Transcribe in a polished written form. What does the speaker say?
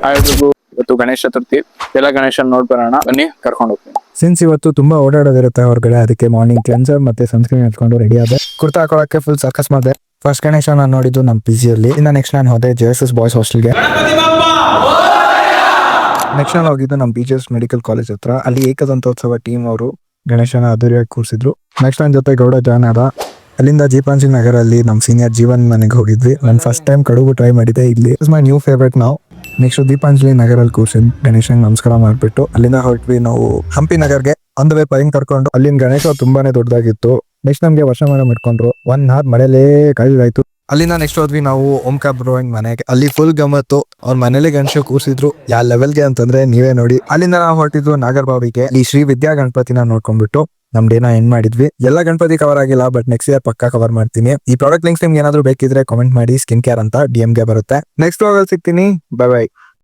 ಎಲ್ರಿಗೂ ಇವತ್ತು ಗಣೇಶ ಚತುರ್ಥಿ. ಎಲ್ಲ ಗಣೇಶನ್ ನೋಡ್ಬರೋಣ, ಬನ್ನಿ ಕರ್ಕೊಂಡು ಹೋಗ್ತೀನಿ. ಸಿನ್ಸ್ ಇವತ್ತು ತುಂಬಾ ಓಡಾಡೋದಿರುತ್ತೆ ಹೊರಗಡೆ, ಅದಕ್ಕೆ ಮಾರ್ನಿಂಗ್ ಕ್ಲೆನ್ಸರ್ ಮತ್ತೆ ಸನ್ಸ್ಕ್ರೀನ್ ಹಚ್ಕೊಂಡು ರೆಡಿ ಆದೆ. ಕುರ್ತಾ ಹಾಕೊಳ್ಳೋಕೆ ಫುಲ್ ಸರ್ಕಸ್ ಮಾಡಿದೆ. ಫಸ್ಟ್ ಗಣೇಶ ನಾನು ನೋಡಿದ್ದು ನಮ್ಮ ಪಿ ಜಿಯಲ್ಲಿ. ಇನ್ನು ನೆಕ್ಸ್ಟ್ ನಾನು ಹೋದೆ JSS ಬಾಯ್ಸ್ ಹಾಸ್ಟೆಲ್ಗೆ. ನೆಕ್ಸ್ಟ್ ನಾನು ಹೋಗಿದ್ದು ನಮ್ಮ BGS ಮೆಡಿಕಲ್ ಕಾಲೇಜ್ ಹತ್ರ. ಅಲ್ಲಿ ಏಕದಂತೋತ್ಸವ ಟೀಮ್ ಅವರು ಗಣೇಶನ ಅದ್ದೂರಿಯಾಗಿ ಕೂರಿಸಿದ್ರು. ನೆಕ್ಸ್ಟ್ ನನ್ನ ಜೊತೆ ಗೌಡ ಜಾನ್ ಆದ. ಅಲ್ಲಿಂದ ಜೀಪಾಂಜಿ ನಗರಲ್ಲಿ ನಮ್ಮ ಸೀನಿಯರ್ ಜೀವನ್ ಮನೆಗೆ ಹೋಗಿದ್ವಿ. ನಾನು ಫಸ್ಟ್ ಟೈಮ್ ಕಡುಬು ಟ್ರೈ ಮಾಡಿದೆ ಇಲ್ಲಿ. ಇಟ್ಸ್ ಮೈ ನ್ಯೂ ಫೇವ್ರೇಟ್ ನಾವು. ನೆಕ್ಸ್ಟ್ ದೀಪಾಂಜಲಿ ನಗರಲ್ಲಿ ಕೂರ್ಸಿದ್ ಗಣೇಶನ್ ನಮಸ್ಕಾರ ಮಾಡ್ಬಿಟ್ಟು ಅಲ್ಲಿಂದ ಹೊರಟ್ವಿ ನಾವು ಹಂಪಿ ನಗರ್ಗೆ. ಆನ್ ದ ವೇ ಪೈನ್ ಕರ್ಕೊಂಡು ಅಲ್ಲಿನ ಗಣೇಶ ತುಂಬಾನೇ ದೊಡ್ಡದಾಗಿತ್ತು. ನೆಕ್ಸ್ಟ್ ನಮ್ಗೆ ವರ್ಷಮಾನ ಮಾಡ್ಕೊಂಡ್ರು. 1 hour ಮಳೆಲೇ ಕಳೆದಾಯ್ತು. ಅಲ್ಲಿಂದ ನೆಕ್ಸ್ಟ್ ಹೋದ್ವಿ ನಾವು ಓಂಕಾರ ಬ್ರೋಯಿಂಗ್ ಮನೆಗೆ. ಅಲ್ಲಿ ಫುಲ್ ಗಮ್ಮತ್ತು. ಅವ್ರ ಮನೇಲಿ ಗಣೇಶ ಕೂರ್ಸಿದ್ರು. ಯಾವ ಲೆವೆಲ್ಗೆ ಅಂತಂದ್ರೆ ನೀವೇ ನೋಡಿ. ಅಲ್ಲಿಂದ ನಾವು ಹೊರಟಿದ್ವು ನಾಗರಬಾವಿಗೆ. ಈ ಶ್ರೀ ವಿದ್ಯಾ ಗಣಪತಿನ ನೋಡ್ಕೊಂಡ್ಬಿಟ್ಟು ನಮ್ ಡೇನ ಎಂಡ್ ಮಾಡಿದ್ವಿ. ಎಲ್ಲ ಗಣಪತಿ ಕವರ್ ಆಗಿಲ್ಲ, ಬಟ್ ನೆಕ್ಸ್ಟ್ ಇಯರ್ ಪಕ್ಕಾ ಕವರ್ ಮಾಡ್ತೀನಿ. ಈ ಪ್ರಾಡಕ್ಟ್ ಲಿಂಕ್ಸ್ ನಿಮ್ಗೆ ಏನಾದ್ರು ಬೇಕಿದ್ರೆ ಕಾಮೆಂಟ್ ಮಾಡಿ. ಸ್ಕಿನ್ ಕೇರ್ ಅಂತ DM ಗೆ ಬರುತ್ತೆ. ನೆಕ್ಸ್ಟ್ ವ್ಲಾಗಲ್ಲಿ ಸಿಗ್ತೀನಿ. Bye bye.